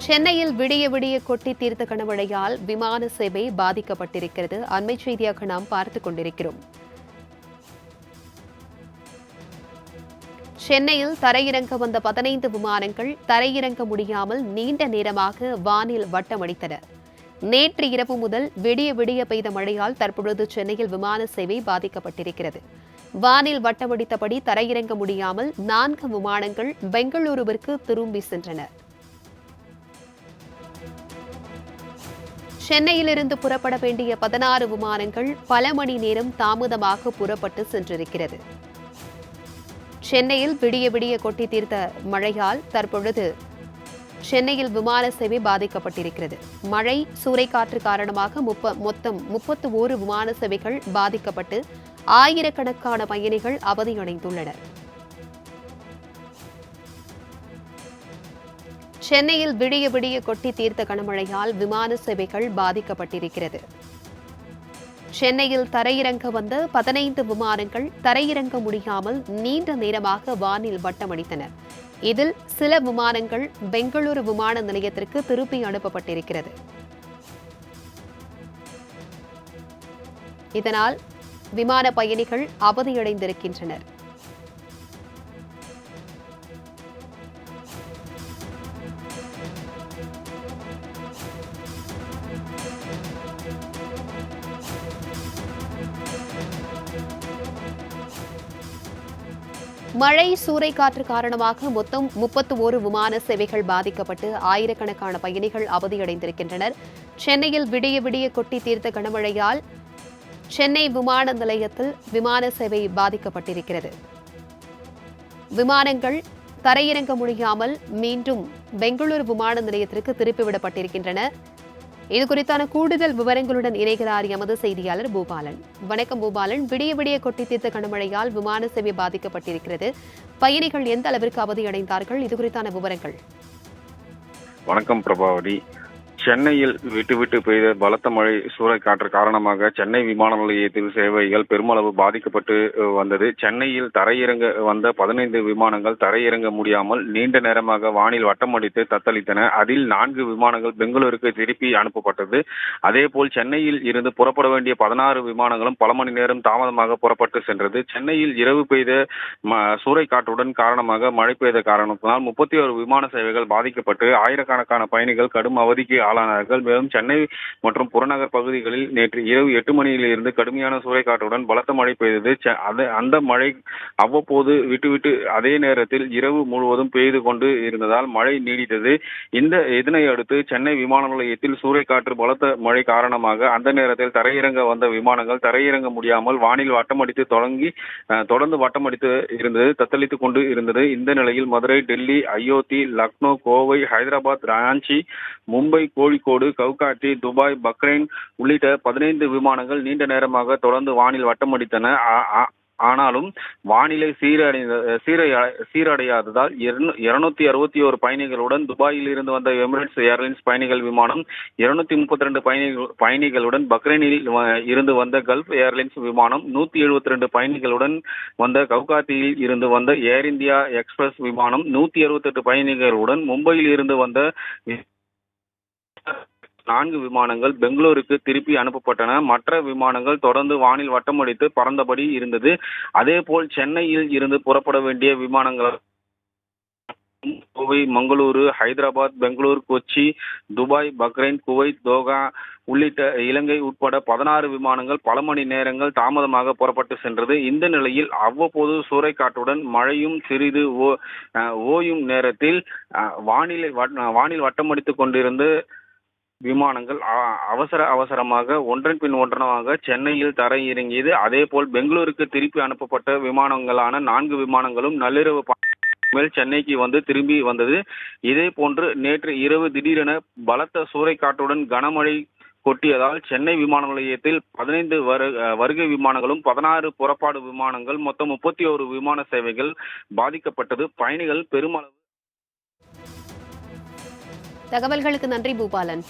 சென்னையில் விடிய விடிய கொட்டி தீர்த்த கனமழையால் விமான சேவை பாதிக்கப்பட்டிருக்கிறது. அண்மை செய்தியாக நாம் பார்த்துக் கொண்டிருக்கிறோம். சென்னையில் தரையிறங்க வந்த 15 விமானங்கள் தரையிறங்க முடியாமல் நீண்ட நேரமாக வானில் வட்டமடித்தன. நேற்று இரவு முதல் விடிய விடிய பெய்த மழையால் தற்பொழுது சென்னையில் விமான சேவை பாதிக்கப்பட்டிருக்கிறது. வானில் வட்டமடித்தபடி தரையிறங்க முடியாமல் 4 விமானங்கள் பெங்களூருவிற்கு திரும்பி சென்றன. சென்னையிலிருந்து புறப்பட வேண்டிய 16 விமானங்கள் பல மணி நேரம் தாமதமாக புறப்பட்டு சென்றிருக்கிறது. சென்னையில் விடிய விடிய கொட்டி தீர்த்த மழையால் தற்பொழுது சென்னையில் விமான சேவை பாதிக்கப்பட்டிருக்கிறது. மழை சூறைக்காற்று காரணமாக மொத்தம் 31 விமான சேவைகள் பாதிக்கப்பட்டு ஆயிரக்கணக்கான பயணிகள் அவதியடைந்துள்ளனர். சென்னையில் விடிய விடிய கொட்டி தீர்த்த கனமழையால் விமான சேவைகள் பாதிக்கப்பட்டிருக்கிறது. சென்னையில் தரையிறங்க வந்த 15 விமானங்கள் தரையிறங்க முடியாமல் நீண்ட நேரமாக வானில் வட்டமடித்தன. இதில் சில விமானங்கள் பெங்களூரு விமான நிலையத்திற்கு திருப்பி அனுப்பப்பட்டிருக்கிறது. இதனால் விமான பயணிகள் அவதியடைந்திருக்கின்றனர். மழை சூறைக்காற்று காரணமாக மொத்தம் 31 விமான சேவைகள் பாதிக்கப்பட்டு ஆயிரக்கணக்கான பயணிகள் அவதியடைந்திருக்கின்றனர். சென்னையில் விடிய விடிய கொட்டி தீர்த்த கனமழையால் சென்னை விமான நிலையத்தில் விமான சேவை பாதிக்கப்பட்டிருக்கிறது. விமானங்கள் தரையிறங்க முடியாமல் மீண்டும் பெங்களூரு விமான நிலையத்திற்கு திருப்பிவிடப்பட்டிருக்கின்றன. இதுகுறித்தான கூடுதல் விவரங்களுடன் இணைகிறார் எமது செய்தியாளர் பூபாலன். வணக்கம் பூபாலன். விடிய விடிய கொட்டி தீர்த்த கனமழையால் விமான சேவை பாதிக்கப்பட்டிருக்கிறது. பயணிகள் எந்த அளவிற்கு அவதியடைந்தார்கள்? இதுகுறித்தான விவரங்கள். வணக்கம் பிரபாவதி. சென்னையில் விட்டு விட்டு பெய்த பலத்த மழை சூறைக்காற்று காரணமாக சென்னை விமான நிலையத்தில் சேவைகள் பெருமளவு பாதிக்கப்பட்டு வந்தது. சென்னையில் தரையிறங்க வந்த 15 விமானங்கள் தரையிறங்க முடியாமல் நீண்ட நேரமாக வானில் வட்டமடித்து தத்தளித்தன. அதில் 4 விமானங்கள் பெங்களூருக்கு திருப்பி அனுப்பப்பட்டது. அதேபோல் சென்னையில் இருந்து புறப்பட வேண்டிய 16 விமானங்களும் பல மணி நேரம் தாமதமாக புறப்பட்டு சென்றது. சென்னையில் இரவு பெய்த சூறைக்காற்றுடன் காரணமாக மழை பெய்த காரணத்தினால் 31 விமான சேவைகள் பாதிக்கப்பட்டு ஆயிரக்கணக்கான பயணிகள் கடும் அவதிக்கு ஆளானார்கள். மேலும் சென்னை மற்றும் புறநகர் பகுதிகளில் நேற்று இரவு 8 மணியில் இருந்து கடுமையான சூறைக்காற்றுடன் பலத்த மழை பெய்தது. அந்த மழை அவ்வப்போது விட்டுவிட்டு அதே நேரத்தில் இரவு முழுவதும் பெய்து கொண்டு இருந்ததால் மழை நீடித்தது. இதனை அடுத்து சென்னை விமான நிலையத்தில் சூறைக்காற்று பலத்த மழை காரணமாக அந்த நேரத்தில் தரையிறங்க வந்த விமானங்கள் தரையிறங்க முடியாமல் வானில் வட்டமடித்து தொடர்ந்து வட்டமடித்து இருந்தது, தத்தளித்துக் கொண்டு இருந்தது. இந்த நிலையில் மதுரை, டெல்லி, அயோத்தி, லக்னோ, கோவை, ஹைதராபாத், ராஞ்சி, மும்பை, கோழிக்கோடு, கவுகாத்தி, துபாய், பக்ரைன் உள்ளிட்ட 15 விமானங்கள் நீண்ட நேரமாக தொடர்ந்து வானில் வட்டமடித்தன. ஆனாலும் வானிலை சீரடையாததால் 261 பயணிகளுடன் துபாயில் இருந்து வந்த எமிரேட்ஸ் ஏர்லைன்ஸ் பயணிகள் விமானம், 232 பயணிகளுடன் பக்ரைனில் இருந்து வந்த கல்ஃப் ஏர்லைன்ஸ் விமானம், 172 பயணிகளுடன் வந்த கவுகாத்தியில் இருந்து வந்த ஏர் இந்தியா எக்ஸ்பிரஸ் விமானம், 168 பயணிகளுடன் மும்பையில் இருந்து வந்த 4 விமானங்கள் பெங்களூருக்கு திருப்பி அனுப்பப்பட்டன. மற்ற விமானங்கள் தொடர்ந்து வானில் வட்டமடித்து பறந்தபடி இருந்தது. அதேபோல் சென்னையில் இருந்து புறப்பட வேண்டிய விமானங்கள் Kovai, Mangaluru, Hyderabad, Bangalore, Kochi, Dubai, Bahrain, Kuwait, Doha உள்ளிட்ட இலங்கை உட்பட 16 விமானங்கள் பல மணி நேரங்கள் தாமதமாக புறப்பட்டு சென்றது. இந்த நிலையில் அவ்வப்போது சூறைக்காற்றுடன் மழையும் சிறிது ஓயும் நேரத்தில் வானில் வட்டமடித்துக் கொண்டிருந்த விமானங்கள் அவசரமாக ஒன்றன் பின் ஒன்றனாக சென்னையில் தரையிறங்கியது. அதேபோல் பெங்களூருக்கு திருப்பி அனுப்பப்பட்ட விமானங்களான 4 விமானங்களும் நள்ளிரவு மேல் சென்னைக்கு வந்து திரும்பி வந்தது. இதே போன்று நேற்று இரவு திடீரென பலத்த சூறைக்காற்றுடன் கனமழை கொட்டியதால் சென்னை விமான நிலையத்தில் 15 வருகை விமானங்களும் 16 புறப்பாடு விமானங்கள் மொத்தம் 31 விமான சேவைகள் பாதிக்கப்பட்டது. பயணிகள் பெருமளவு. தகவல்களுக்கு நன்றி பூபாலன்.